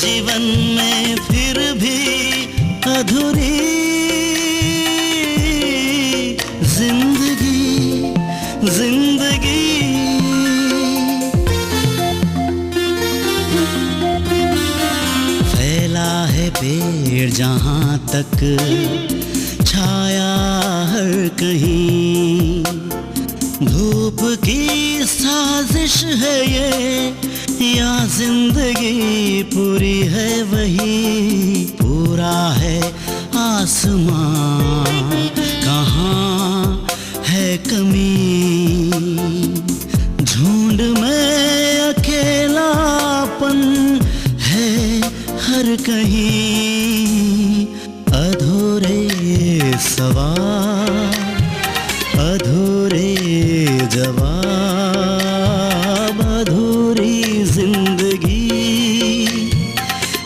जीवन में फिर भी अधूरी जिंदगी जिंदगी। फैला है पेड़ जहाँ तक छाया हर कहीं, धूप की साजिश है ये या जिंदगी पूरी है वही। पूरा है आसमां कहाँ है कमी, झुंड में अकेलापन है हर कहीं। अधूरे सवाल अधूरे जवाब, अधूरी जिंदगी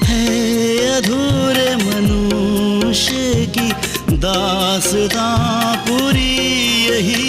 है अधूरे मनुष्य की दास्तां पूरी यही।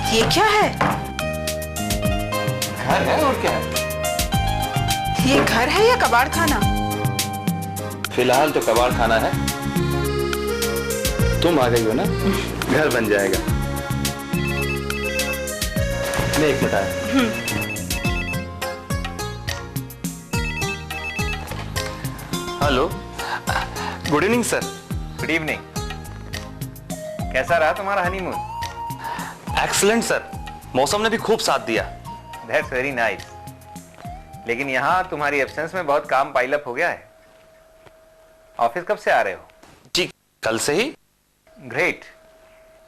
ये क्या है? घर है और क्या है? ये घर है या कबाड़ खाना? फिलहाल तो कबाड़ खाना है। तुम आ गई हो ना, घर बन जाएगा। ले एक मिनट आया। Hello, good evening sir. Good evening. कैसा रहा तुम्हारा हनीमून? एक्सीलेंट सर, मौसम ने भी खूब साथ दिया। That's very nice. लेकिन यहाँ तुम्हारी एब्सेंस में बहुत काम पाइल अप हो गया है। ऑफिस कब से आ रहे हो? जी कल से ही। ग्रेट।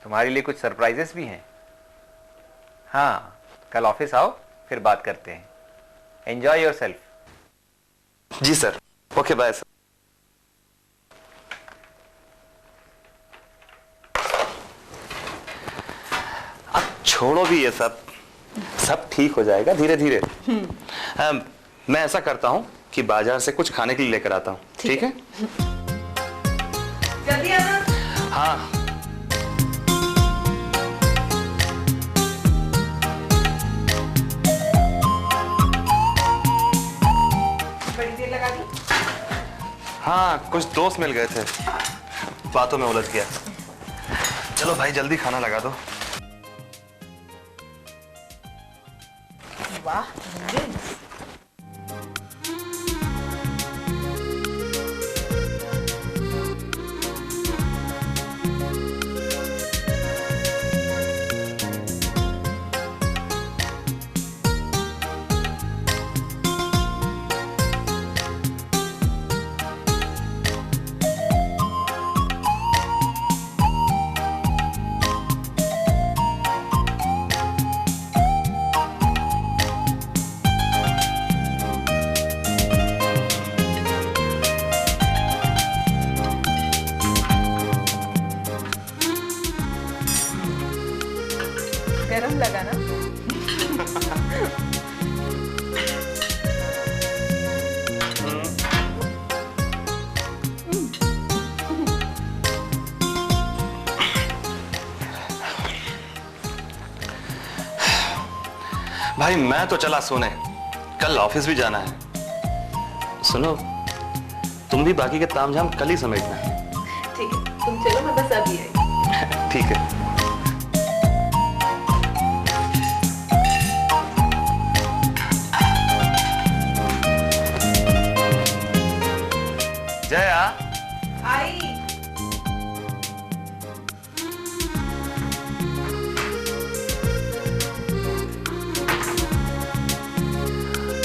तुम्हारे लिए कुछ सरप्राइजेस भी हैं। हाँ, कल ऑफिस आओ, फिर बात करते हैं। Enjoy yourself. जी सर, ओके बाय सर। छोड़ो भी ये सब ठीक हो जाएगा धीरे धीरे। मैं ऐसा करता हूँ कि बाजार से कुछ खाने के लिए लेकर आता हूँ, ठीक है? जल्दी आना। हाँ। बड़ी देर लगा दी? हाँ, कुछ दोस्त मिल गए थे, बातों में उलझ गया। चलो भाई जल्दी खाना लगा दो। वाह, गरम लगा ना? भाई मैं तो चला सोने, कल ऑफिस भी जाना है। सुनो, तुम भी बाकी के तामझाम कल ही समेटना। ठीक है, तुम चलो, मैं बस अभी आई। ठीक है। जया, आई।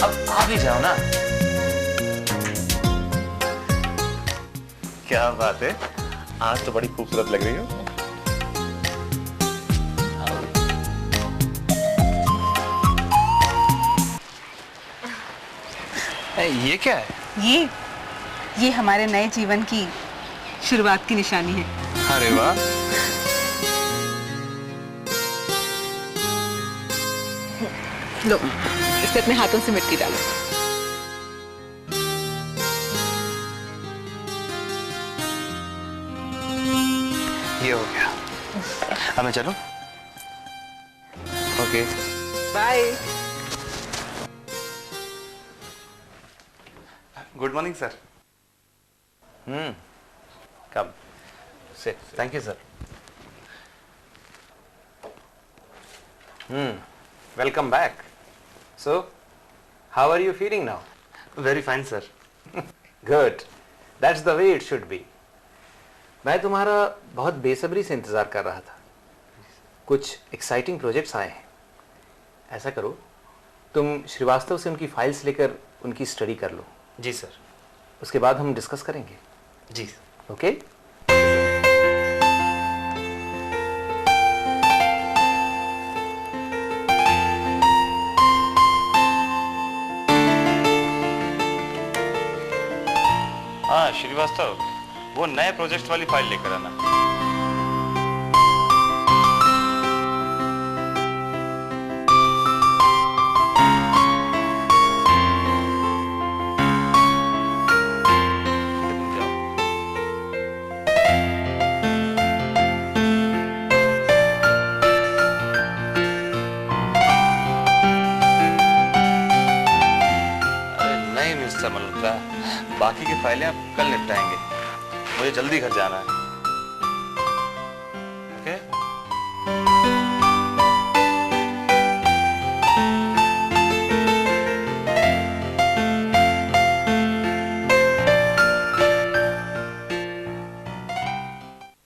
अब आ भी जाओ ना। क्या बात है, आज तो बड़ी खूबसूरत लग रही हो। ये क्या है? ये हमारे नए जीवन की शुरुआत की निशानी है। अरे वाह। लो, इस पे अपने हाथों से मिट्टी डालो। ये हो गया। अब मैं चलूं? Okay. Bye. Good morning sir. Come sit. Thank you sir. Welcome back. So, how are you feeling now? Very fine sir. Good. That's the way it should be. मैं तुम्हारा बहुत बेसब्री से इंतजार कर रहा था। कुछ एक्साइटिंग प्रोजेक्ट्स आए हैं। ऐसा करो, तुम श्रीवास्तव से उनकी फाइल्स लेकर उनकी स्टडी कर लो। जी सर। उसके बाद हम डिस्कस करेंगे। जी। ओके? हाँ श्रीवास्तव, वो नए प्रोजेक्ट वाली फाइल लेकर आना। नहीं मिस्टर मल्होत्रा, बाकी की फाइलें आप कल निपटाएंगे। मुझे जल्दी घर जाना है। ओके?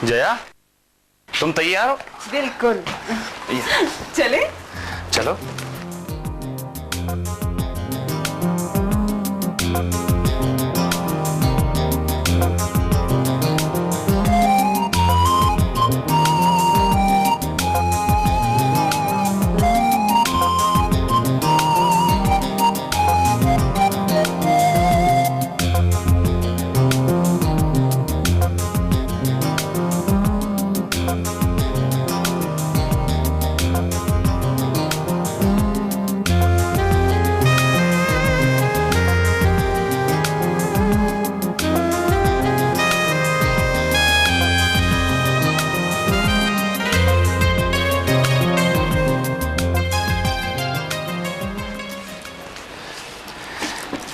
जया, तुम तैयार हो? बिल्कुल। ये, चले? चलो।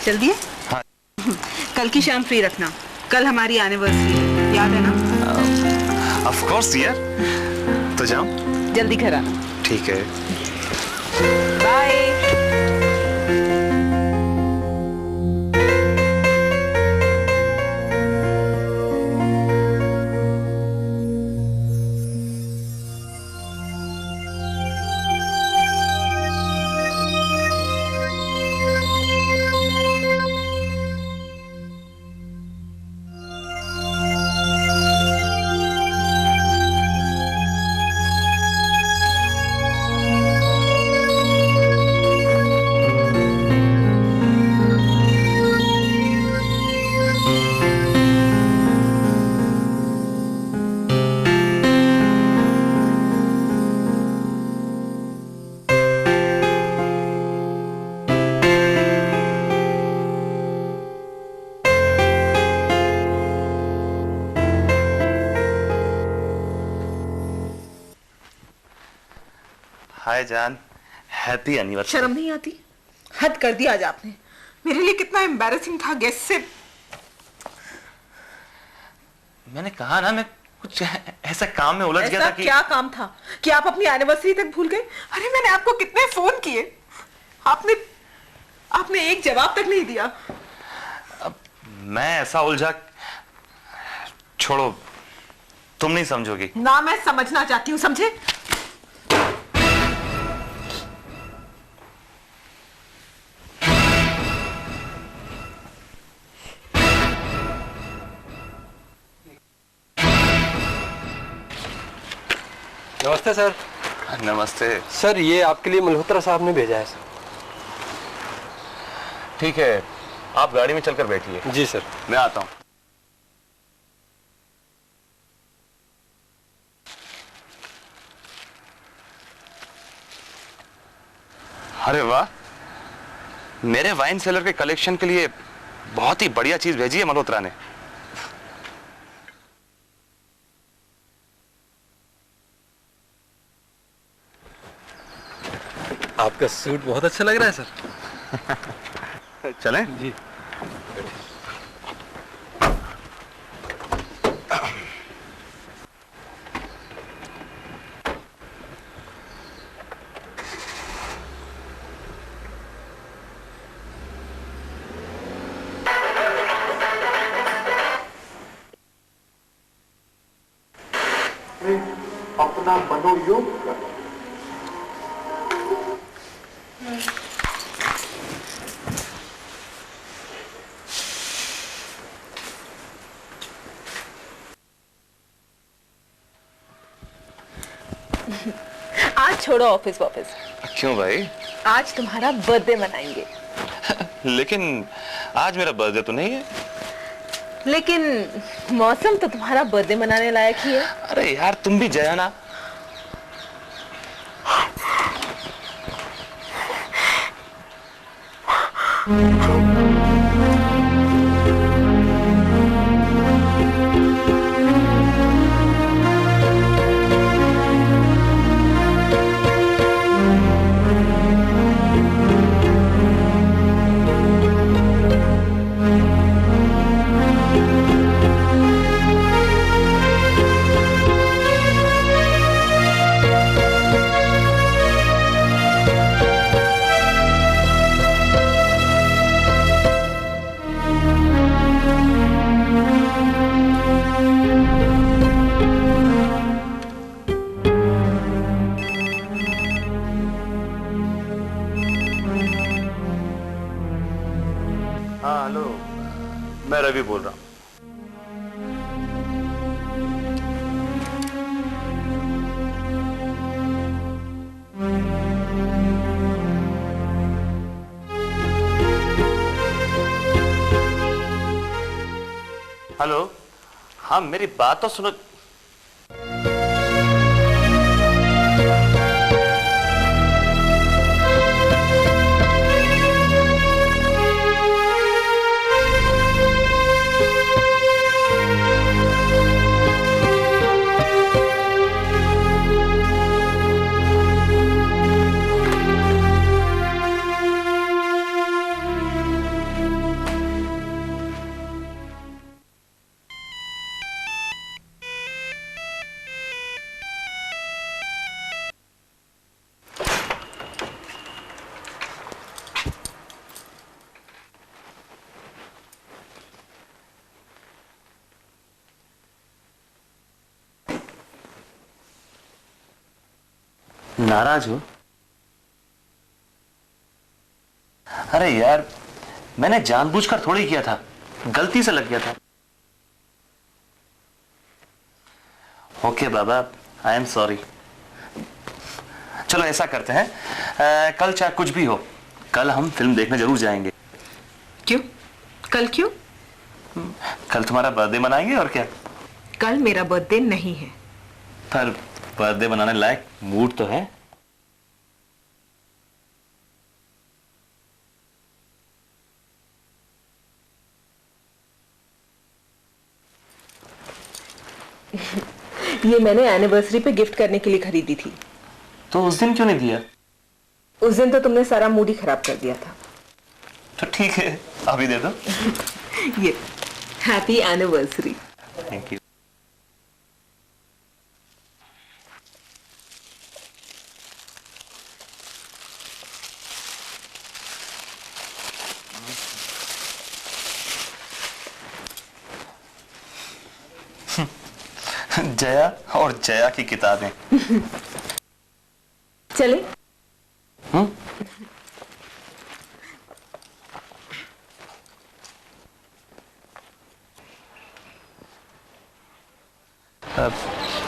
चल दिए? हाँ। कल की शाम फ्री रखना, कल हमारी एनिवर्सरी है, याद है ना? ऑफ कोर्स यार। तो जाओ। जल्दी घर आना। ठीक है। बाय। हाय जान, हैप्पी एनिवर्सरी। शर्म नहीं आती? हद कर दिया आज आपने। मेरे लिए कितना एम्बैरेसिंग था गेस्ट से। मैंने कहा ना, मैं कुछ ऐसा काम में उलझ गया था कि क्या काम था कि आप अपनी एनिवर्सरी तक भूल गए? अरे मैंने आपको कितने फोन किए, आपने एक जवाब तक नहीं दिया। अब मैं ऐसा उलझा। छोड़ो, तुम नहीं समझोगी। ना मैं समझना चाहती हूँ, समझे? नमस्ते सर। नमस्ते। सर ये आपके लिए मल्होत्रा साहब ने भेजा है सर। ठीक है, आप गाड़ी में चलकर बैठिए। जी सर। मैं आता हूँ। अरे वाह, मेरे वाइन सेलर के कलेक्शन के लिए बहुत ही बढ़िया चीज भेजी है मल्होत्रा ने। आपका सूट बहुत अच्छा लग रहा है सर। चलें? जी। अपना मनोयोग कर। आज छोड़ो ऑफिस वाफिस, क्यों भाई? आज तुम्हारा बर्थडे मनाएंगे। लेकिन आज मेरा बर्थडे तो नहीं है। लेकिन मौसम तो तुम्हारा बर्थडे मनाने लायक ही है। अरे यार तुम भी जया ना। हाँ हेलो, मैं रवि बोल रहा हूँ। हेलो, हाँ मेरी बात तो सुनो। नाराज हो? अरे यार, मैंने जानबूझकर थोड़ी किया था, गलती से लग गया था। Okay Baba, I am sorry. चलो ऐसा करते हैं, कल चाहे कुछ भी हो, कल हम फिल्म देखने जरूर जाएंगे। क्यों? कल क्यों? कल तुम्हारा बर्थडे मनाएंगे और क्या। कल मेरा बर्थडे नहीं है। पर बर्थडे बनाने लायक मूड तो है। ये मैंने एनिवर्सरी पे गिफ्ट करने के लिए खरीदी थी। तो उस दिन क्यों नहीं दिया? उस दिन तो तुमने सारा मूड ही खराब कर दिया था। तो ठीक है, अभी दे दो। ये happy anniversary. Thank you. Jaya और जया की किताबें। चले?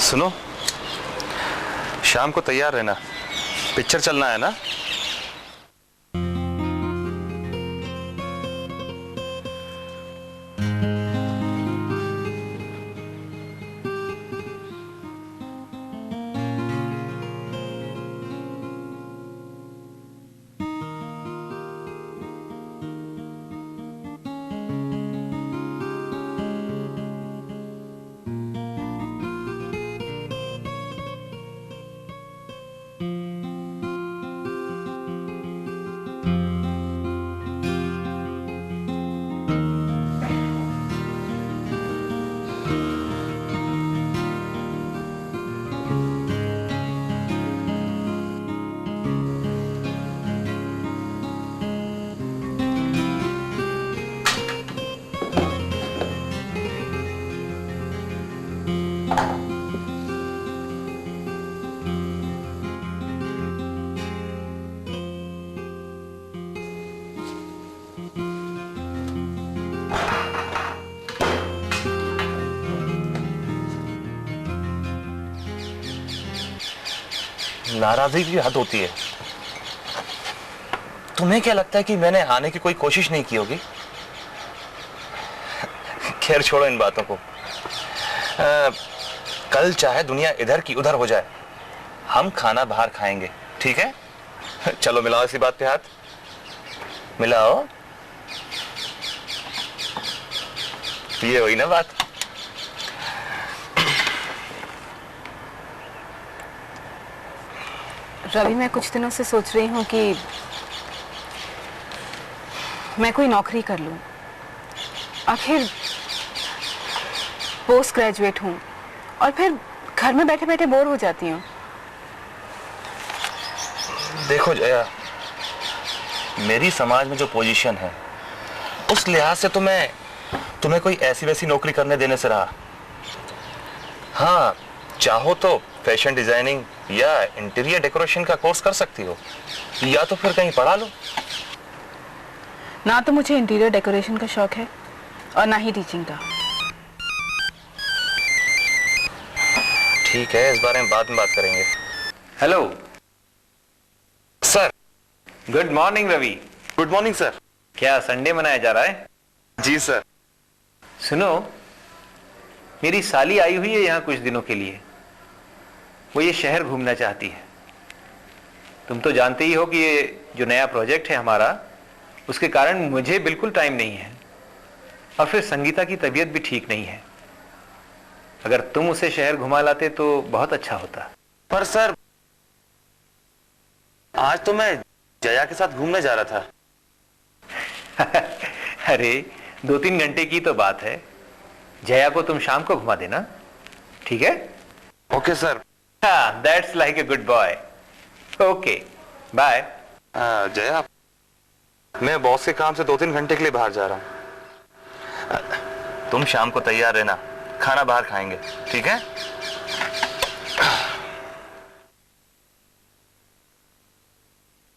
सुनो, शाम को तैयार रहना, पिक्चर चलना है ना। नाराजगी की हद होती है। तुम्हें क्या लगता है कि मैंने आने की कोई कोशिश नहीं की होगी? खैर छोड़ो इन बातों को। कल चाहे दुनिया इधर की उधर हो जाए, हम खाना बाहर खाएंगे, ठीक है? चलो मिलाओ इसी बात पे हाथ, मिलाओ। ये हुई ना बात। रवि, मैं कुछ दिनों से सोच रही हूँ कि मैं कोई नौकरी कर लूँ। आखिर पोस्ट ग्रेजुएट हूँ और फिर घर में बैठे बैठे बोर हो जाती हूँ। देखो जया, मेरी समाज में जो पोजीशन है उस लिहाज से तो मैं तुम्हें कोई ऐसी वैसी नौकरी करने देने से रहा। हाँ, चाहो तो फैशन डिजाइनिंग या इंटीरियर डेकोरेशन का कोर्स कर सकती हो, या तो फिर कहीं पढ़ा लो। ना तो मुझे इंटीरियर डेकोरेशन का शौक है और ना ही टीचिंग का। ठीक है, इस बारे में बाद में बात करेंगे। Hello sir. Good morning Ravi. Good morning sir. क्या संडे मनाया जा रहा है? जी सर। सुनो, मेरी साली आई हुई है यहाँ कुछ दिनों के लिए। वो ये शहर घूमना चाहती है। तुम तो जानते ही हो कि ये जो नया प्रोजेक्ट है हमारा, उसके कारण मुझे बिल्कुल टाइम नहीं है, और फिर संगीता की तबीयत भी ठीक नहीं है। अगर तुम उसे शहर घुमा लाते तो बहुत अच्छा होता। पर सर, आज तो मैं जया के साथ घूमने जा रहा था। अरे 2-3 घंटे की तो बात है। जया को तुम शाम को घुमा देना, ठीक है? Okay sir. हाँ, that's like a good boy. Okay, bye. Jaya, मैं बॉस के काम से 2-3 घंटे के लिए बाहर जा रहा हूँ। तुम शाम को तैयार रहना, खाना बाहर खाएंगे, ठीक है?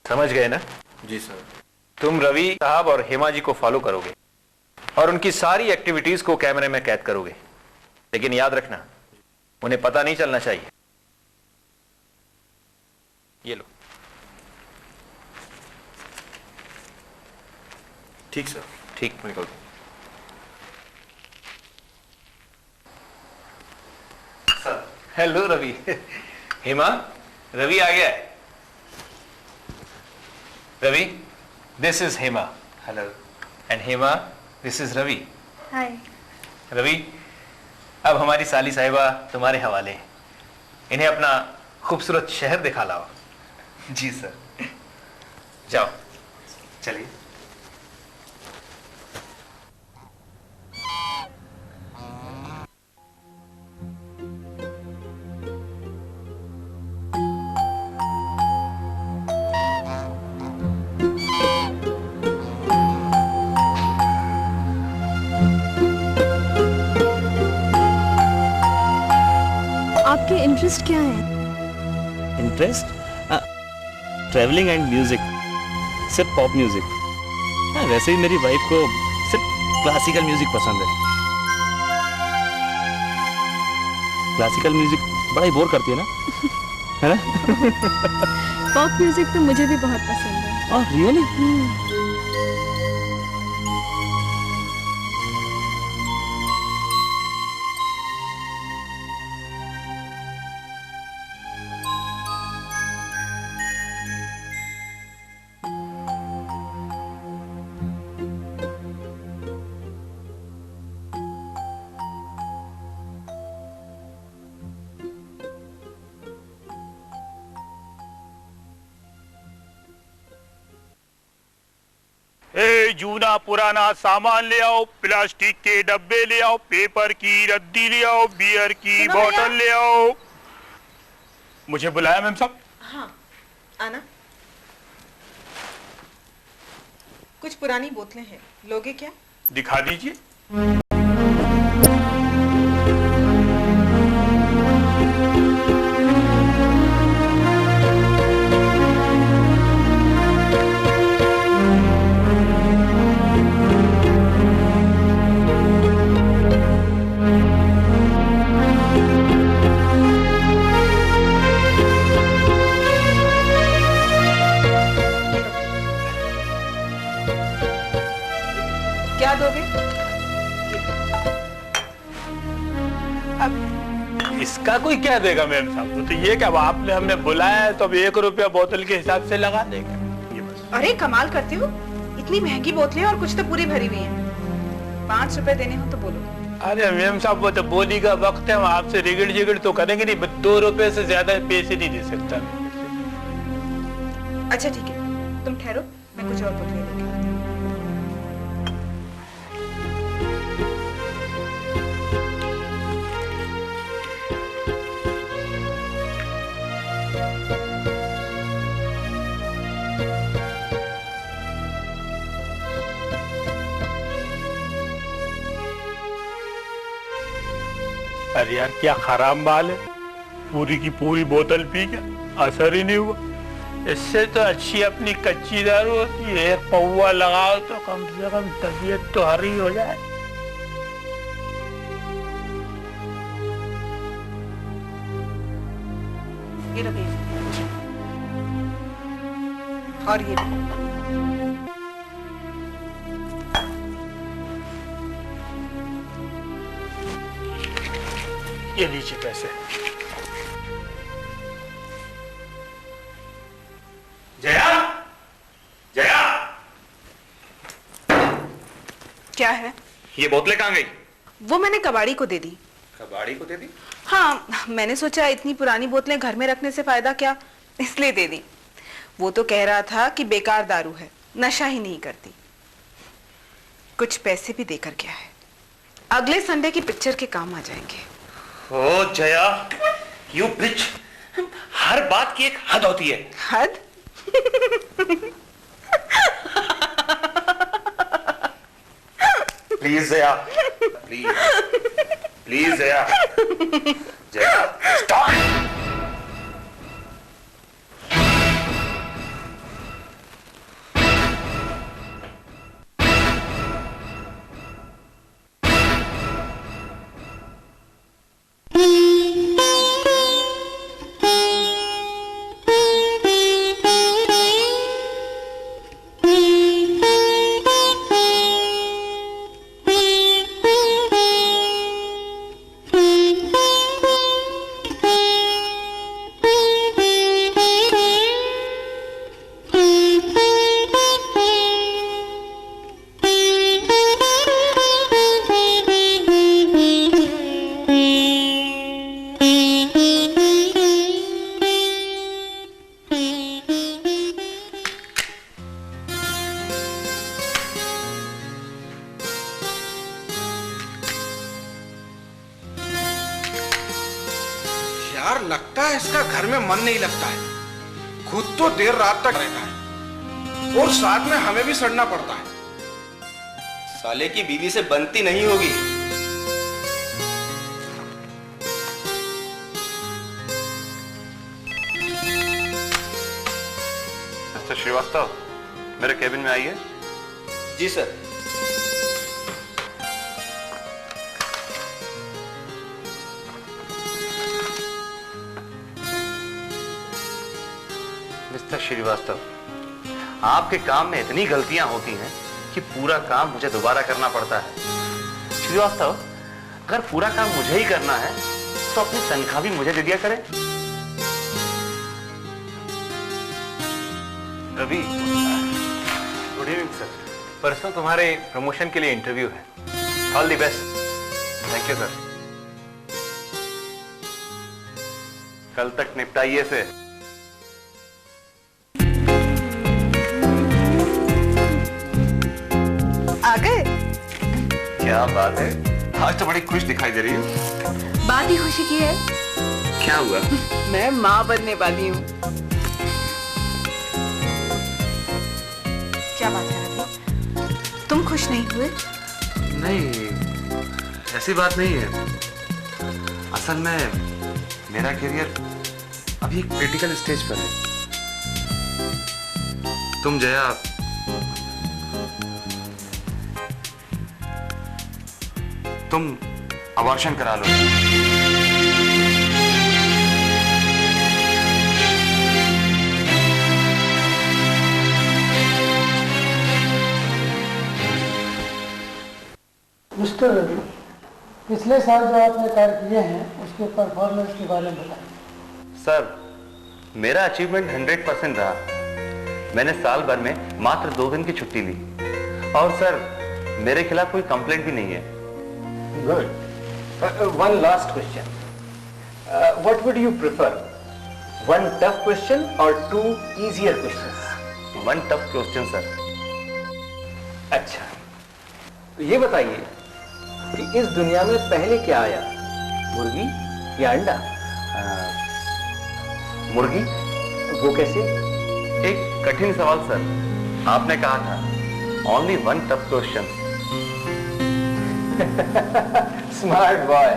समझ गए ना? जी सर। तुम रवि साहब और हेमा जी को फॉलो करोगे और उनकी सारी एक्टिविटीज को कैमरे में कैद करोगे, लेकिन याद रखना, उन्हें पता नहीं चलना चाहिए। ये लो। ठीक सर। ठीक, निकल। हेलो रवि। हेमा, रवि आ गया है। Ravi, this is Hema. Hello. And Hema, this is Ravi. Hi. Ravi, अब हमारी साली साहिबा तुम्हारे हवाले हैं। इन्हें अपना खूबसूरत शहर दिखा लाओ। जी सर। जाओ। चलिए। आपके इंटरेस्ट क्या है? इंटरेस्ट? ट्रैवलिंग एंड म्यूजिक, सिर्फ पॉप म्यूजिक। हाँ, वैसे ही मेरी वाइफ को सिर्फ क्लासिकल म्यूजिक पसंद है। क्लासिकल म्यूजिक बड़ा ही बोर करती है ना? है ना? पॉप म्यूजिक तो मुझे भी बहुत पसंद है। Oh really? जूना पुराना सामान ले आओ, प्लास्टिक के डब्बे ले आओ, पेपर की रद्दी ले आओ, बियर की बोतल ले आओ। मुझे बुलाया मैम साहब? हाँ, आना। कुछ पुरानी बोतलें हैं, लोगे क्या? दिखा दीजिए। क्या दोगे? इसका कोई क्या देगा मैम साहब? तो ये क्या, आपने हमने बुलाया है तो अब 1 रुपया बोतल के हिसाब से लगा देंगे। ये बस। अरे कमाल करते हो, इतनी महंगी बोतलें और कुछ तो पूरी भरी हुई हैं। 5 रुपए देने हो तो बोलो। अरे मैम साहब, वो तो बोली का वक्त है, हम आपसे रिगड़ जिगड़ तो करेंगे नहीं, 2 रुपए से ज्यादा पैसे नहीं दे सकता। अच्छा ठीक है, तुम ठहरो, मैं कुछ और बोतलें लेके आती हूँ। अरे यार क्या खराब माल है, पूरी की पूरी बोतल पी गया, असर ही नहीं हुआ। इससे तो अच्छी अपनी कच्ची दारू होती है, 1 पौवा लगाओ तो कम से कम तबीयत तो हरी हो जाए। ये लो भैया। और ये भी। ये लीजिए पैसे। जया, जया, क्या है? ये बोतलें कहाँ गई? वो मैंने कबाड़ी को दे दी। कबाड़ी को दे दी? हाँ, मैंने सोचा इतनी पुरानी बोतलें घर में रखने से फायदा क्या, इसलिए दे दी। वो तो कह रहा था कि बेकार दारू है, नशा ही नहीं करती। कुछ पैसे भी देकर गया है, अगले संडे की पिक्चर के काम आ जाएंगे। ओ जया, यू बिच, हर बात की एक हद होती है। हद? Please Jaya, please please Jaya, Jaya stop. यार लगता है इसका घर में मन नहीं लगता है, खुद तो देर रात तक रहता है और साथ में हमें भी सड़ना पड़ता है। साले की बीवी से बनती नहीं होगी। मिस्टर श्रीवास्तव, मेरे केबिन में आइए। जी सर। मिस्टर श्रीवास्तव, आपके काम में इतनी गलतियां होती हैं कि पूरा काम मुझे दोबारा करना पड़ता है। श्रीवास्तव, अगर पूरा काम मुझे ही करना है तो अपनी तनख्वाह भी मुझे दे दिया करें। Ravi, good evening sir. परसों तुम्हारे प्रमोशन के लिए इंटरव्यू है। All the best. Thank you sir. कल तक निपटाइए से। आ गए? क्या बात है, आज तो बड़ी खुश दिखाई दे रही हो। बात ही खुशी की है। क्या हुआ? मैं माँ बनने वाली हूँ। क्या बात है रवि, तुम खुश नहीं हुए? नहीं, ऐसी बात नहीं है। असल में मेरा करियर अभी क्रिटिकल स्टेज पर है। तुम जया, तुम अबॉर्शन करा लो। मिस्टर रवि, पिछले साल जो आपने कार्य किए हैं उसके परफॉर्मेंस के बारे में बताइए। सर, मेरा अचीवमेंट 100% रहा। मैंने साल भर में मात्र 2 दिन की छुट्टी ली और सर मेरे खिलाफ कोई कंप्लेंट भी नहीं है। Good. One last question, what would you prefer, 1 tough question और 2 easier questions? 1 tough question sir. अच्छा, तो ये बताइए कि इस दुनिया में पहले क्या आया, मुर्गी या अंडा? मुर्गी। वो कैसे? एक कठिन सवाल सर। आपने कहा था only 1 tough question. Smart boy.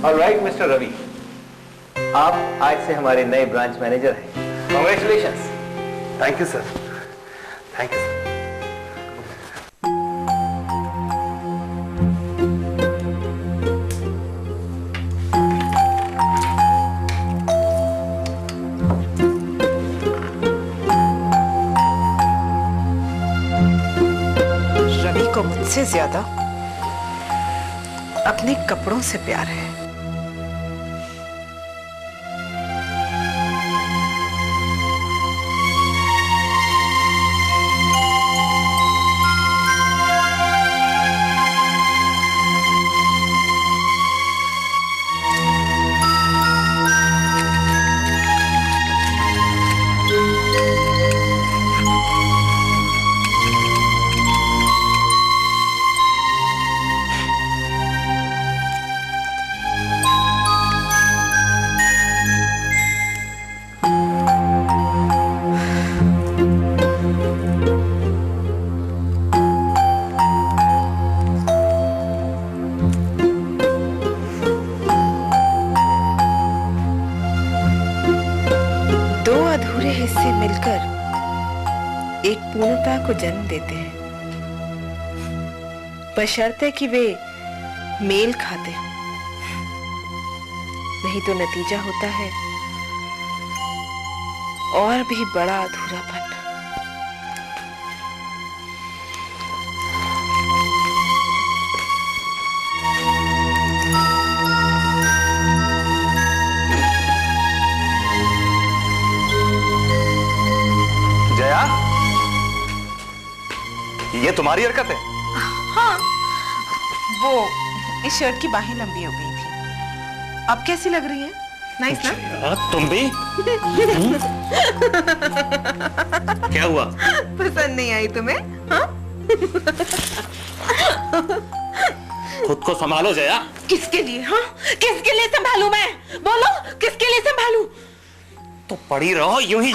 Alright mister Ravi, आप आज से हमारे नए ब्रांच मैनेजर हैं। Congratulations. Thank you sir. Thank you sir. मुझसे ज्यादा अपने कपड़ों से प्यार है। हिस्से मिलकर एक पूर्णता को जन्म देते हैं, बशर्ते कि वे मेल खाते हो, नहीं तो नतीजा होता है और भी बड़ा अधूरापन। जया, ये तुम्हारी हरकत है? हाँ, वो इस शर्ट की बाहें लंबी हो गई थी। अब कैसी लग रही है? नाइस ना? तुम भी? क्या हुआ? पसंद नहीं आई तुम्हें? हाँ? खुद को संभालो जया। किसके लिए? हाँ, किसके लिए संभालूं मैं? बोलो, किसके लिए संभालूं? तो पड़ी रहो यूं ही।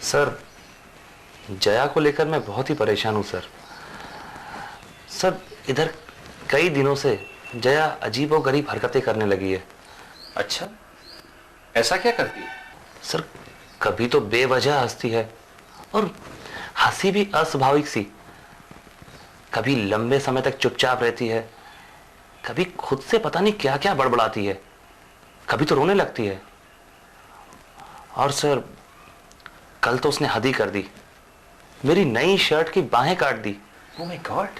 सर, जया को लेकर मैं बहुत ही परेशान हूं सर। सर, इधर कई दिनों से जया अजीबोगरीब हरकतें करने लगी है। अच्छा, ऐसा क्या करती है? सर, कभी तो बेवजह हंसती है और हंसी भी अस्वाभाविक सी। कभी लंबे समय तक चुपचाप रहती है, कभी खुद से पता नहीं क्या क्या बड़बड़ाती है, कभी तो रोने लगती है। और सर, कल तो उसने हद ही कर दी, मेरी नई शर्ट की बाहें काट दी। Oh my God.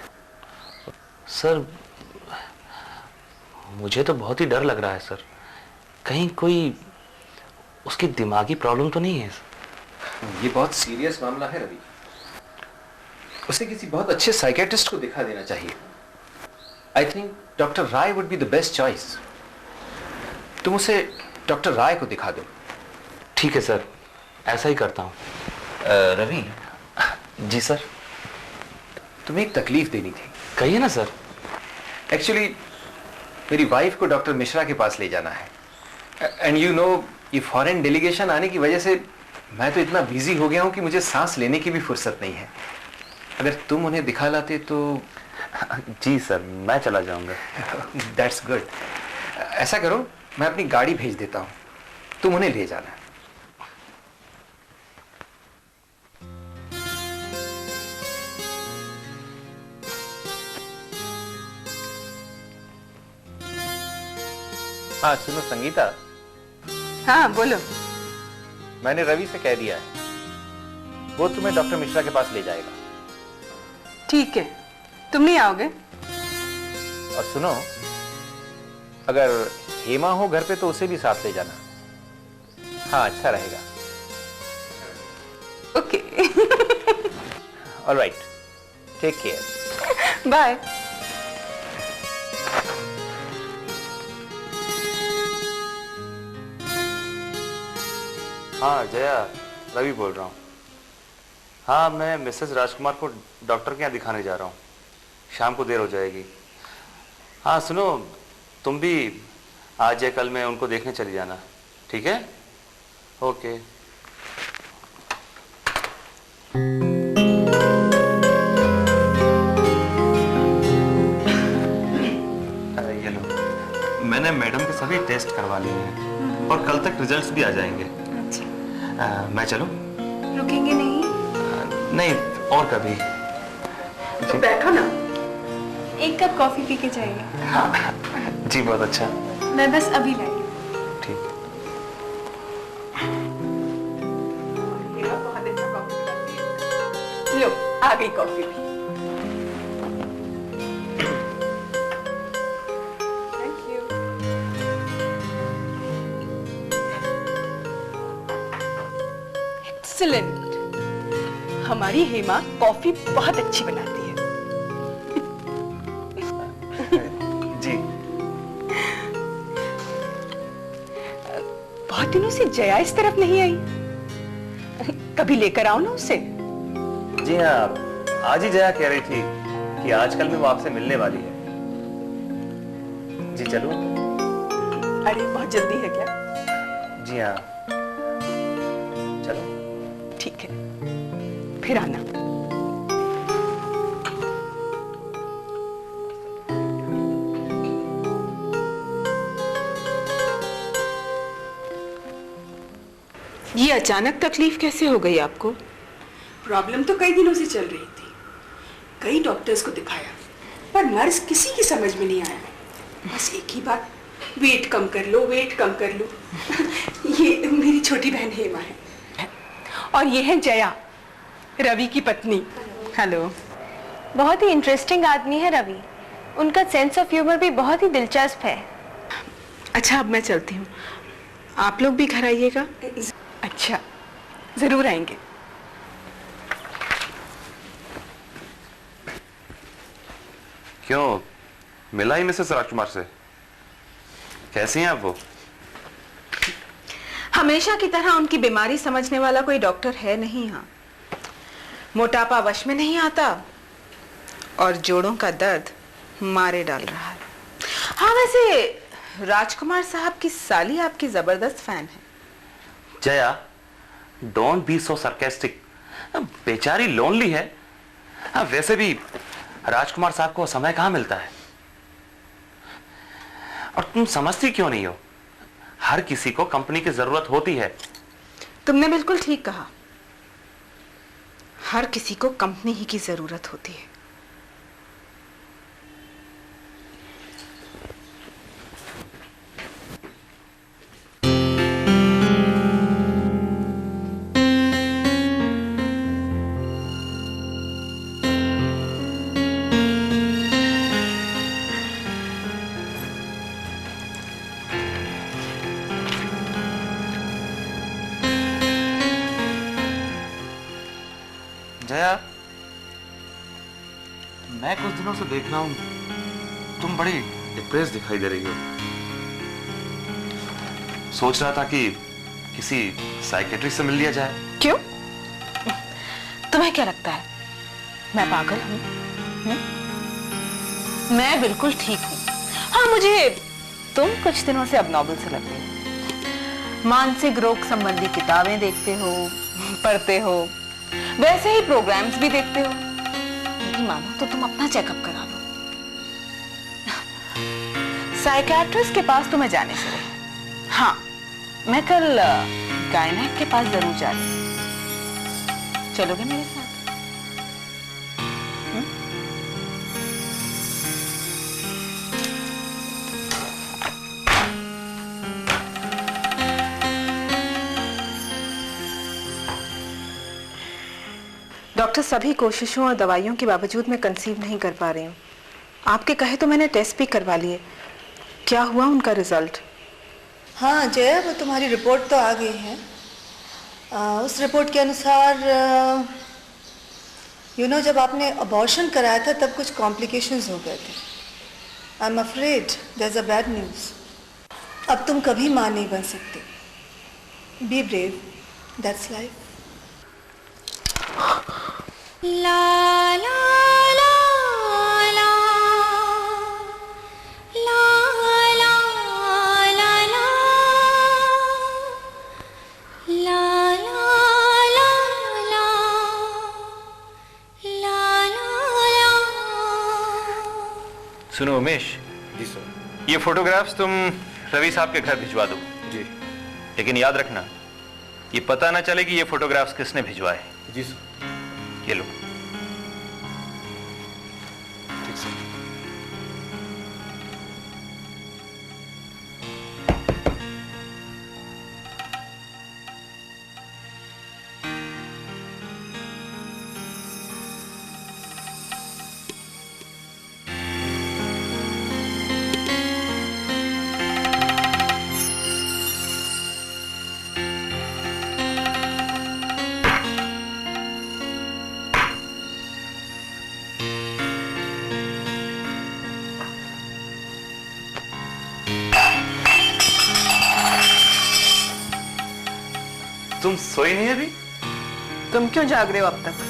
सर, मुझे तो बहुत ही डर लग रहा है सर, कहीं कोई उसकी दिमागी प्रॉब्लम तो नहीं है। ये बहुत सीरियस मामला है रवि, उसे किसी बहुत अच्छे साइकियाट्रिस्ट को दिखा देना चाहिए। I think doctor Rai would be the best choice. तुम उसे डॉक्टर राय को दिखा दो। ठीक है सर, ऐसा ही करता हूँ। रवि। जी सर। तुम्हें एक तकलीफ देनी थी। कहिए ना सर। एक्चुअली मेरी वाइफ को डॉक्टर मिश्रा के पास ले जाना है, एंड यू नो, ये फॉरेन डेलीगेशन आने की वजह से मैं तो इतना बिजी हो गया हूं कि मुझे सांस लेने की भी फुर्सत नहीं है। अगर तुम उन्हें दिखा लाते तो। जी सर, मैं चला जाऊंगा। That's good. ऐसा करो, मैं अपनी गाड़ी भेज देता हूं, तुम उन्हें ले जाना। हाँ सुनो संगीता। हाँ बोलो। मैंने रवि से कह दिया है, वो तुम्हें डॉक्टर मिश्रा के पास ले जाएगा। ठीक है, तुम नहीं आओगे? और सुनो, अगर हेमा हो घर पे तो उसे भी साथ ले जाना। हाँ, अच्छा रहेगा। Okay. Alright, take care. Bye. हाँ जया, रवि बोल रहा हूँ। हाँ, मैं मिसेस राजकुमार को डॉक्टर के यहाँ दिखाने जा रहा हूँ, शाम को देर हो जाएगी। हाँ सुनो, तुम भी आज या कल में उनको देखने चली जाना, ठीक है? ओके। ये लो, मैंने मैडम के सभी टेस्ट करवा लिए हैं और कल तक रिजल्ट्स भी आ जाएंगे। अच्छा। मैं चलूं? रुकेंगे नहीं? नहीं, और कभी। तो बैठो ना। एक कप कॉफी पी के जाइए। हाँ जी, बहुत अच्छा। मैं बस अभी लाई। ठीक है। लो, आ गई कॉफी भी। Thank you. एक्सीलेंट। हमारी हेमा कॉफी बहुत अच्छी बनाती है। जी। बहुत दिनों से जया इस तरफ नहीं आई, कभी लेकर आओ ना उसे। जी हाँ, आज ही जया कह रही थी कि आजकल में वो आपसे मिलने वाली है। जी चलो। अरे बहुत जल्दी है क्या? जी हाँ, चलो। ठीक है, फिर आना। ये अचानक तकलीफ कैसे हो गई आपको? प्रॉब्लम तो कई दिनों से चल रही थी, कई डॉक्टर्स को दिखाया, पर नर्स किसी की समझ में नहीं आया। बस एक ही बात, वेट कम कर लो, वेट कम कर लो। ये मेरी छोटी बहन हेमा है। और ये है जया, रवि की पत्नी। हेलो। बहुत ही इंटरेस्टिंग आदमी है रवि, उनका सेंस ऑफ ह्यूमर भी बहुत ही दिलचस्प है। अच्छा, अब मैं चलती हूँ, आप लोग भी घर आइएगा। अच्छा, जरूर आएंगे। क्यों, मिला ही मिसेस राजकुमार से? कैसी हैं आप वो? हमेशा की तरह उनकी बीमारी समझने वाला कोई डॉक्टर है नहीं यहाँ। मोटापा वश में नहीं आता और जोड़ों का दर्द मारे डाल रहा है। हाँ, वैसे राजकुमार साहब की साली आपकी जबरदस्त फैन है। Jaya, don't be so sarcastic. बेचारी लोनली है। वैसे भी राजकुमार साहब को समय कहाँ मिलता है? और तुम समझती क्यों नहीं हो? हर किसी को कंपनी की जरूरत होती है। तुमने बिल्कुल ठीक कहा, हर किसी को कंपनी ही की जरूरत होती है। जया, मैं कुछ दिनों से देख रहा हूं तुम बड़ी डिप्रेस दिखाई दे रही हो। सोच रहा था कि किसी साइकेट्रिस्ट से मिल लिया जाए। क्यों? तुम्हें क्या लगता है मैं पागल हूं? मैं बिल्कुल ठीक हूं। हाँ, मुझे तुम कुछ दिनों से अबनॉर्मल से लग रही हो। मानसिक रोग संबंधी किताबें देखते हो, पढ़ते हो, वैसे ही प्रोग्राम्स भी देखते हो। नहीं मानो तो तुम अपना चेकअप करा लो। साइकियाट्रिस्ट के पास तुम्हें जाने से रहे। हाँ, मैं कल गायनेक के पास जरूर जा रही हूँ। चलोगे मेरे साथ? डॉक्टर, सभी कोशिशों और दवाइयों के बावजूद मैं कंसीव नहीं कर पा रही हूँ। आपके कहे तो मैंने टेस्ट भी करवा लिए। क्या हुआ उनका रिजल्ट? हाँ जया, वो तुम्हारी रिपोर्ट तो आ गई है। उस रिपोर्ट के अनुसार जब आपने अबॉर्शन कराया था तब कुछ कॉम्प्लिकेशंस हो गए थे। I am afraid there is a bad news. अब तुम कभी माँ नहीं बन सकती। Be brave, that's life. ला ला ला ला ला ला ला ला ला ला ला। सुनो उमेश जी सर, ये फोटोग्राफ्स तुम रवि साहब के घर भिजवा दो जी। लेकिन याद रखना, ये पता ना चले कि ये फोटोग्राफ्स किसने भिजवाए। जी सर। ये लो। ठीक सर। तुम सोई नहीं अभी? तुम क्यों जाग रहे हो अब तक?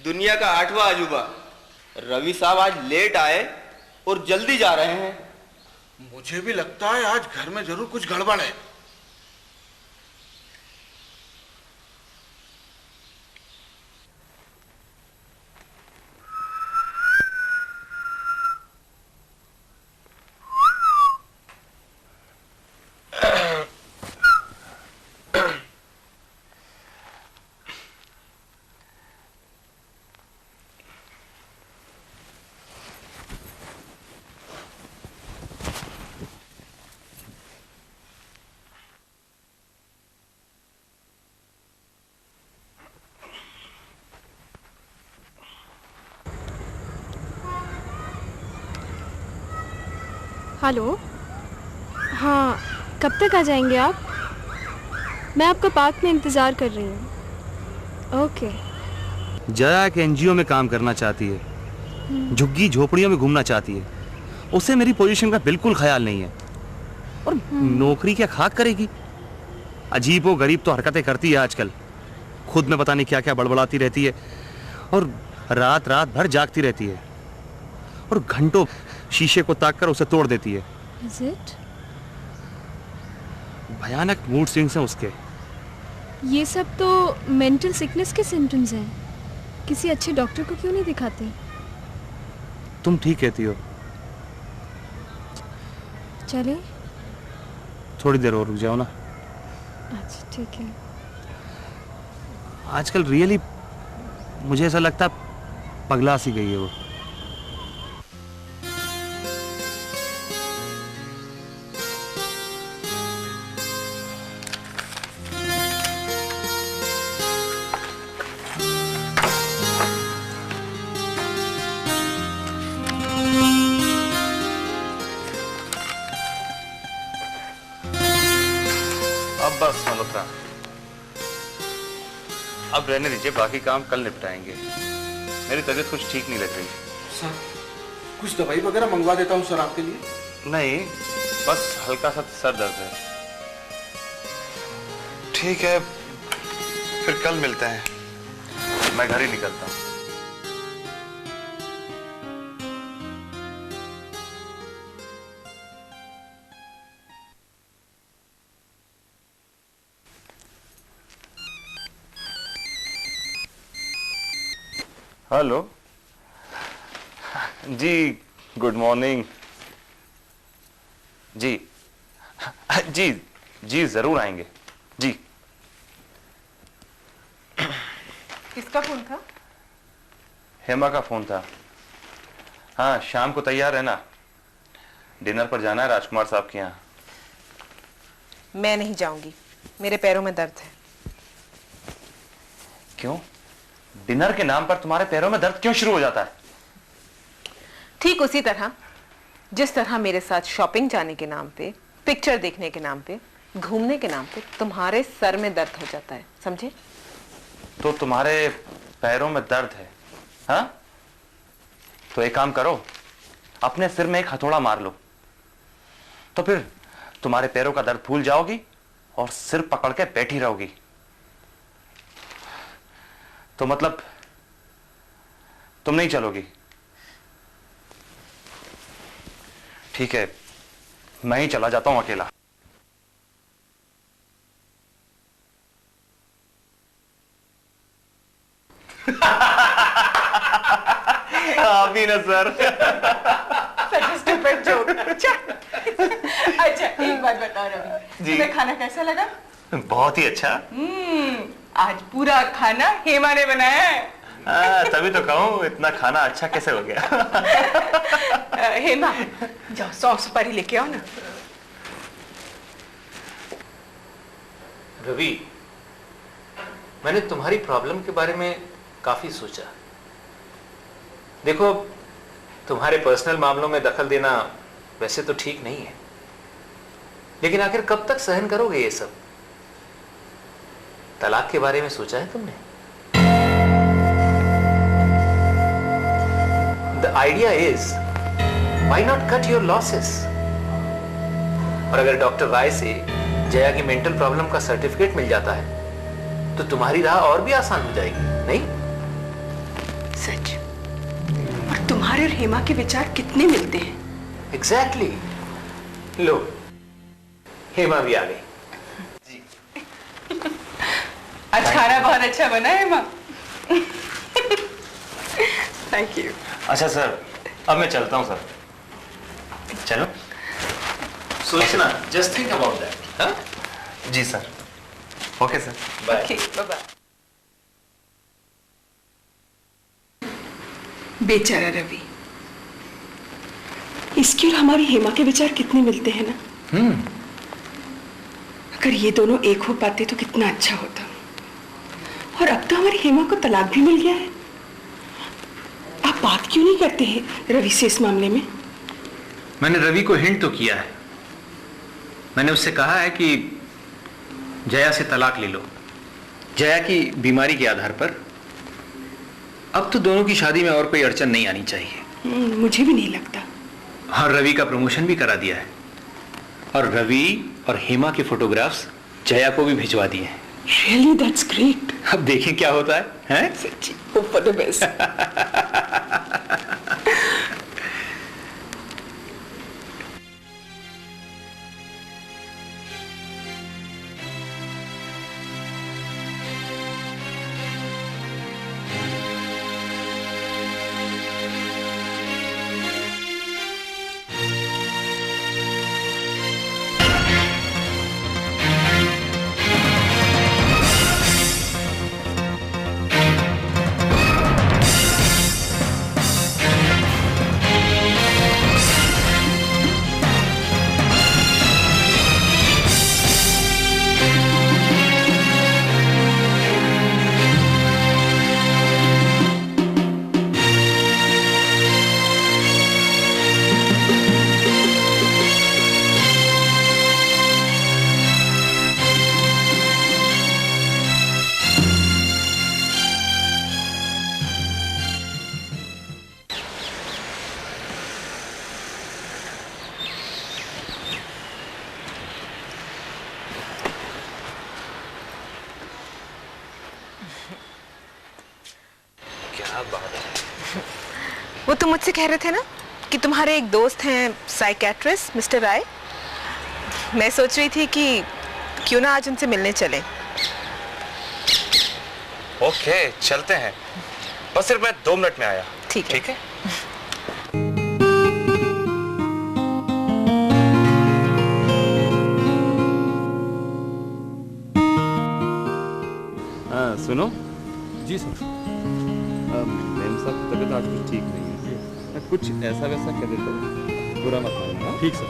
दुनिया का 8वां अजूबा। रवि साहब आज लेट आए और जल्दी जा रहे हैं। मुझे भी लगता है आज घर में जरूर कुछ गड़बड़ है। हेलो, हाँ कब तक आ जाएंगे आप? मैं आपका पार्क में इंतज़ार कर रही हूँ। ओके। जया एक एनजीओ में काम करना चाहती है, झुग्गी झोपड़ियों में घूमना चाहती है। उसे मेरी पोजीशन का बिल्कुल ख्याल नहीं है। और नौकरी क्या खाक करेगी? अजीबो गरीब तो हरकतें करती है आजकल, खुद में पता नहीं क्या क्या बड़बड़ाती रहती है और रात रात भर जागती रहती है और घंटों शीशे को ताक कर उसे तोड़ देती है। Is it? भयानक मूड स्विंग्स हैं उसके। ये सब तो मेंटल सिकनेस के सिम्टम्स हैं। किसी अच्छे डॉक्टर को क्यों नहीं दिखाते? तुम ठीक कहती हो। चले? थोड़ी देर और रुक जाओ ना। अच्छा ठीक है। आजकल रियली मुझे ऐसा लगता पगला सी गई है वो। अब बस मल्होत्रा, अब रहने दीजिए, बाकी काम कल निपटाएंगे। मेरी तबीयत कुछ ठीक नहीं लग रही। सर कुछ दवाई वगैरह मंगवा देता हूँ सर आपके लिए। नहीं, बस हल्का सा सर दर्द है। ठीक है, फिर कल मिलते हैं। मैं घर ही निकलता हूँ। हेलो जी, गुड मॉर्निंग जी। जी जी जरूर आएंगे जी। किसका फोन था? हेमा का फोन था। हाँ, शाम को तैयार है ना, डिनर पर जाना है राजकुमार साहब के यहाँ। मैं नहीं जाऊंगी, मेरे पैरों में दर्द है। क्यों? डिनर के नाम पर तुम्हारे पैरों में दर्द क्यों शुरू हो जाता है? ठीक उसी तरह जिस तरह मेरे साथ शॉपिंग जाने के नाम पे, पिक्चर देखने के नाम पे, घूमने के नाम पे तुम्हारे सर में दर्द हो जाता है, समझे? तो तुम्हारे पैरों में दर्द है, हाँ? तो एक काम करो, अपने सिर में एक हथौड़ा मार लो, तो फिर तुम्हारे पैरों का दर्द भूल जाओगी और सिर पकड़ के बैठी रहोगी। तो मतलब तुम नहीं चलोगी? ठीक है, मैं ही चला जाता हूं अकेला। अभी ना सर। Stupid joke. अच्छा एक बात बताओ रवि, तुम्हें खाना कैसा लगा? बहुत ही अच्छा। आज पूरा खाना हेमा ने बनाया है। तभी तो कहूँ इतना खाना अच्छा कैसे हो गया। हेमा जाओ सौंफ सुपारी लेके आओ ना। रवि, मैंने तुम्हारी प्रॉब्लम के बारे में काफी सोचा। देखो, तुम्हारे पर्सनल मामलों में दखल देना वैसे तो ठीक नहीं है, लेकिन आखिर कब तक सहन करोगे ये सब? तलाक के बारे में सोचा है तुमने? The idea is, why not cut your losses? और अगर डॉक्टर राय से जया की मेंटल प्रॉब्लम का सर्टिफिकेट मिल जाता है तो तुम्हारी राह और भी आसान हो जाएगी, नहीं? सच। और तुम्हारे और हेमा के विचार कितने मिलते हैं। एग्जैक्टली। लो, हेमा भी आ गई। आज खाना बहुत अच्छा बना है हेमा। Thank you. अच्छा सर, अब मैं चलता हूँ सर। चलो। सोचना, जस्ट थिंक अबाउट दैट। हाँ? जी sir. Okay sir, bye. Okay, bye bye. बेचारा रवि, इसके और हमारी हेमा के विचार कितने मिलते हैं ना। अगर ये दोनों एक हो पाते तो कितना अच्छा होता। और अब तो हमारी हेमा को तलाक भी मिल गया है। आप बात क्यों नहीं करते हैं रवि से इस मामले में? मैंने रवि को हिंट तो किया है। मैंने उससे कहा है कि जया से तलाक ले लो, जया की बीमारी के आधार पर। अब तो दोनों की शादी में और कोई अड़चन नहीं आनी चाहिए। मुझे भी नहीं लगता। और रवि का प्रमोशन भी करा दिया है। और रवि और हेमा के फोटोग्राफ्स जया को भी भिजवा दिए हैं। Really, that's great. अब देखें क्या होता है, हैं? सच्ची, hope for the best. वो तुम मुझसे कह रहे थे ना कि तुम्हारे एक दोस्त हैं साइकेट्रिस्ट मिस्टर राय। मैं सोच रही थी कि क्यों ना आज उनसे मिलने चलें। ओके, चलते हैं, बस सिर्फ मैं 2 मिनट में आया। ठीक है। हाँ सुनो जी सर। मैम साहब की तबीयत आज कुछ ठीक नहीं है, कुछ ऐसा वैसा कह देता हूँ, बुरा मत मानना। ठीक सर।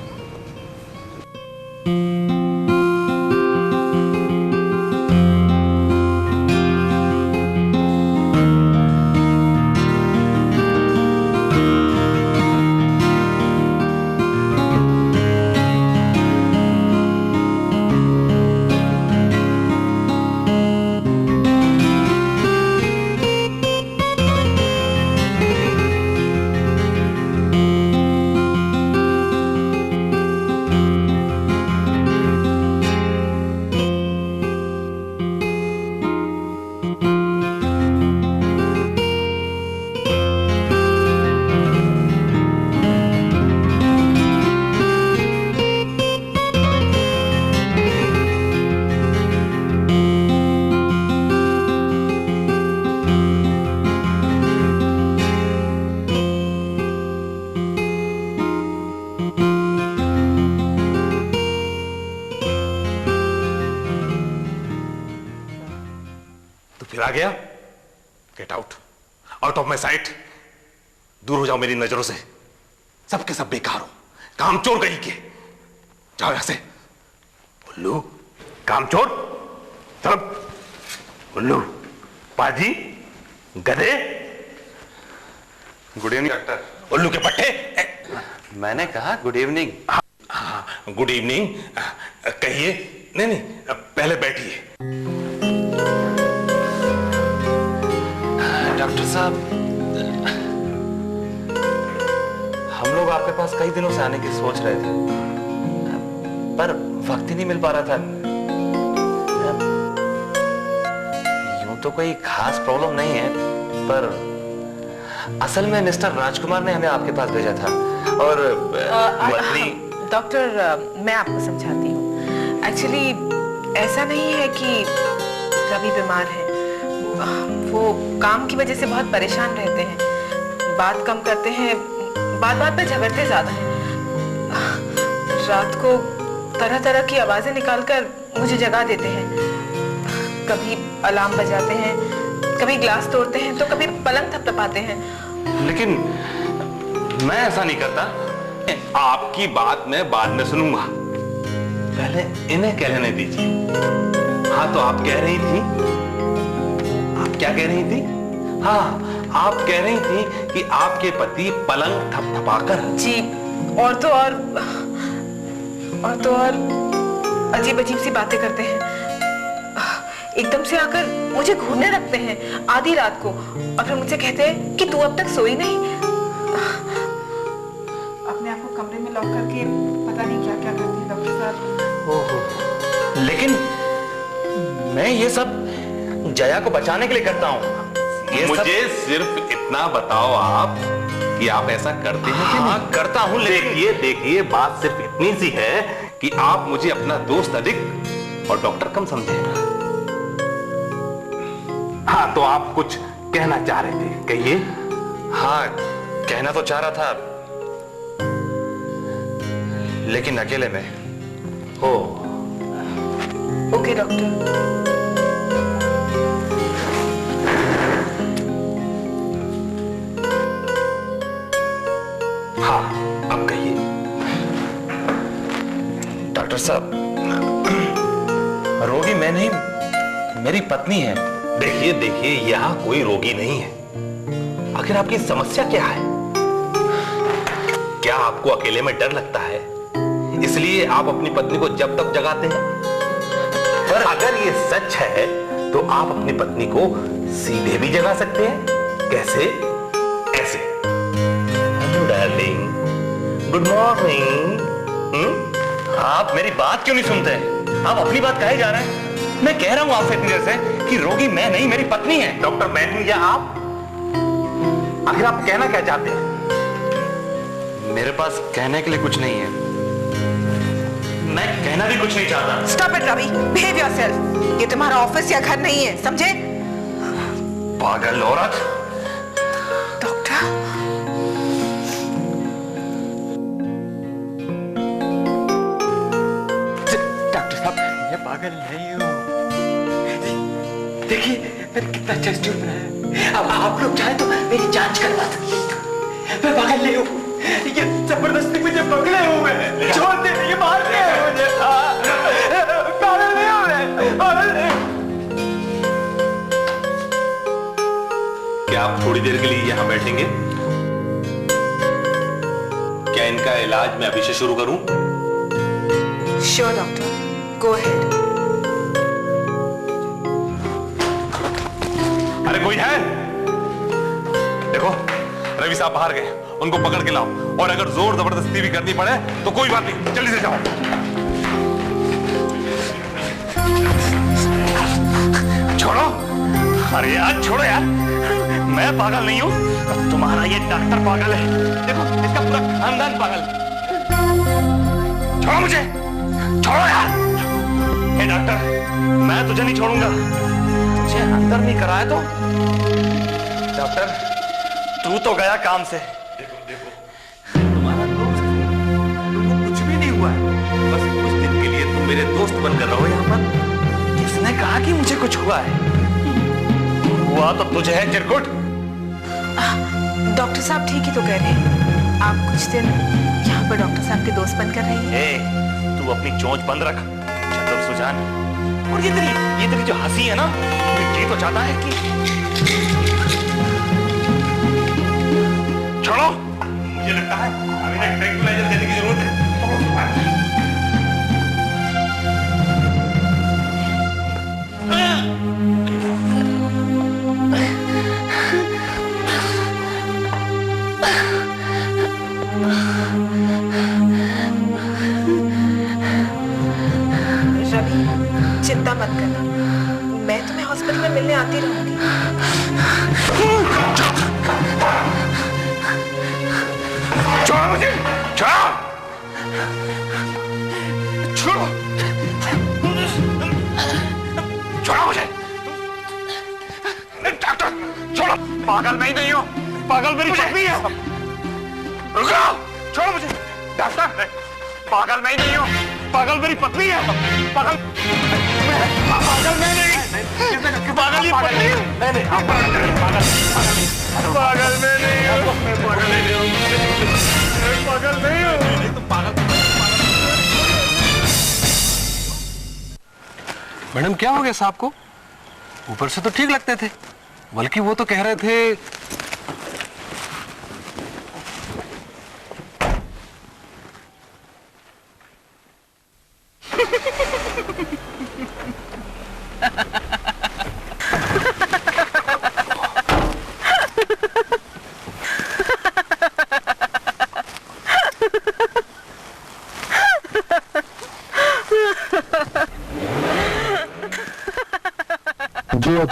फिर आ गया? Get out, out of my site, दूर हो जाओ मेरी नजरों से। सबके सब बेकार हो, कामचोर कहीं के। जाओ यहां से। उल्लू, कामचोर, चलो। उल्लू, पाजी, गधे। Good evening doctor. उल्लू के पट्टे। मैंने कहा गुड इवनिंग। हाँ, गुड इवनिंग कहिए। नहीं, पहले बैठिए। डॉक्टर साहब, हम लोग आपके पास कई दिनों से आने की सोच रहे थे, पर वक्त ही नहीं मिल पा रहा था। यूं तो कोई खास प्रॉब्लम नहीं है, पर असल में मिस्टर राजकुमार ने हमें आपके पास भेजा था। और डॉक्टर, मैं आपको समझाती हूँ। एक्चुअली ऐसा नहीं है कि रवि बीमार है, वो काम की वजह से बहुत परेशान रहते हैं, बात कम करते हैं, बात बात पे झगड़ते ज्यादा हैं। रात को तरह तरह की आवाजें निकालकर मुझे जगा देते हैं। कभी अलार्म बजाते हैं, कभी ग्लास तोड़ते हैं, तो कभी पलंग थपथपाते हैं। लेकिन मैं ऐसा नहीं करता। आपकी बात मैं बाद में सुनूंगा, पहले इन्हें कह लेने दीजिए। हाँ, तो आप कह रही थी, आप क्या कह रही थी? हाँ, आप कह रही थी कि आपके पति पलंग थपथपाकर। जी, और तो और अजीब अजीब सी बातें करते हैं। एकदम से आकर मुझे घूरने लगते हैं आधी रात को, और फिर मुझसे कहते हैं कि तू अब तक सोई नहीं। अपने आप को कमरे में लॉक करके पता नहीं क्या क्या करती है। डॉक्टर साहब। ओहो, लेकिन मैं ये सब जया को बचाने के लिए करता हूँ। मुझे सिर्फ इतना बताओ आप कि आप ऐसा करते हैं कि हाँ, नहीं? करता हूँ। देखिए देखिए, बात सिर्फ इतनी सी है कि आप मुझे अपना दोस्त अधिक और डॉक्टर कम समझे। हाँ, तो आप कुछ कहना चाह रहे थे, कहिए। हाँ, कहना तो चाह रहा था, लेकिन अकेले में। हो, ओके डॉक्टर। हाँ, अब कहिए। डॉक्टर साहब, रोगी मैं नहीं, मेरी पत्नी है। देखिए देखिए, यहां कोई रोगी नहीं है। आखिर आपकी समस्या क्या है? क्या आपको अकेले में डर लगता है, इसलिए आप अपनी पत्नी को जब तक जगाते हैं? पर अगर ये सच है तो आप अपनी पत्नी को सीधे भी जगा सकते हैं। कैसे? ऐसे, हेलो डार्लिंग, गुड मॉर्निंग। आप मेरी बात क्यों नहीं सुनते? आप अपनी बात कहे जा रहे हैं। मैं कह रहा हूं आपसे इतनी देर से कि रोगी मैं नहीं, मेरी पत्नी है। डॉक्टर मैं हूं या आप? आखिर आप कहना क्या चाहते हैं? मेरे पास कहने के लिए कुछ नहीं है। मैं कहना भी कुछ नहीं चाहता। Stop it Ravi, behave yourself. ये तुम्हारा ऑफिस या घर नहीं है, समझे? पागल औरत। डॉक्टर, डॉक्टर साहब, मैं पागल नहीं हूँ। देखिए मेरा कितना चेस्ट ट्यूब है। अब आप लोग चाहे तो मेरी जांच करवा सकते हैं। मैं पागल नहीं हूँ। ये जबरदस्ती मुझे पकड़े हुए हैं, छोड़ दे, ये मार रहे हैं मुझे। पागल नहीं हूँ मैं, पागल नहीं हूँ। क्या आप थोड़ी देर के लिए यहां बैठेंगे? क्या इनका इलाज मैं अभी से शुरू करूं? Sure doctor, go ahead. अरे कोई है? देखो, रवि साहब बाहर गए, उनको पकड़ के लाओ। और अगर जोर जबरदस्ती भी करनी पड़े तो कोई बात नहीं, जल्दी से जाओ। छोड़ो। अरे यार छोड़ो यार, मैं पागल नहीं हूं, तुम्हारा ये डॉक्टर पागल है। देखो, इसका पूरा खानदान पागल। छोड़ो मुझे, छोड़ो यार। हे डॉक्टर, मैं तुझे नहीं छोड़ूंगा। तुझे अंदर नहीं कराया तो? डॉक्टर, तू तो गया काम से। देखो देखो, तुम्हारा दोस्त तुमको कुछ भी नहीं हुआ है। बस कुछ दिन के लिए तुम मेरे दोस्त बनकर रहो यहाँ पर। किसने कहा कि मुझे कुछ हुआ है? हुआ तो तुझे है चिरकुट। डॉक्टर साहब ठीक ही तो कह रहे हैं। आप कुछ दिन यहाँ पर डॉक्टर साहब के दोस्त बनकर रहिए। तू अपनी चोंच बंद रख, चतुर सुजान। और ये तेरी जो हंसी है ना, ये तो चाहता है कि छोड़ो। मुझे लगता है अभी तक ट्रैंक्विलाइजर देने की जरूरत है। रवि, चिंता मत करना, मैं तुम्हें हॉस्पिटल में मिलने आती रहूंगी। छोड़ो मुझे, छोड़ो, छोड़ो, छोड़ो मुझे। डॉक्टर, छोड़ो। पागल मैं ही नहीं हूँ, पागल मेरी पत्नी है। रुको, छोड़ो मुझे। डॉक्टर, पागल मैं ही नहीं हूँ, पागल मेरी पत्नी है। पागल मैं नहीं, पागल ही पत्नी है। नहीं, पागल मैं नहीं हूँ, पागल नहीं हूँ, पागल नहीं हूँ। तो पागल मैडम, क्या हो गया साहब को? ऊपर से तो ठीक लगते थे, बल्कि वो तो कह रहे थे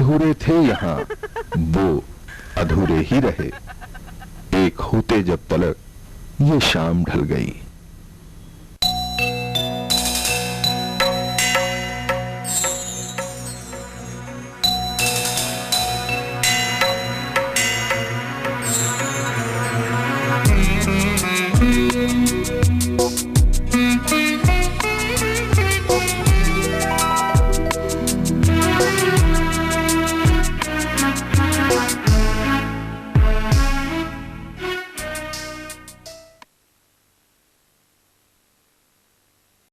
अधूरे थे यहाँ वो अधूरे ही रहे, एक होते जब पलक ये शाम ढल गई।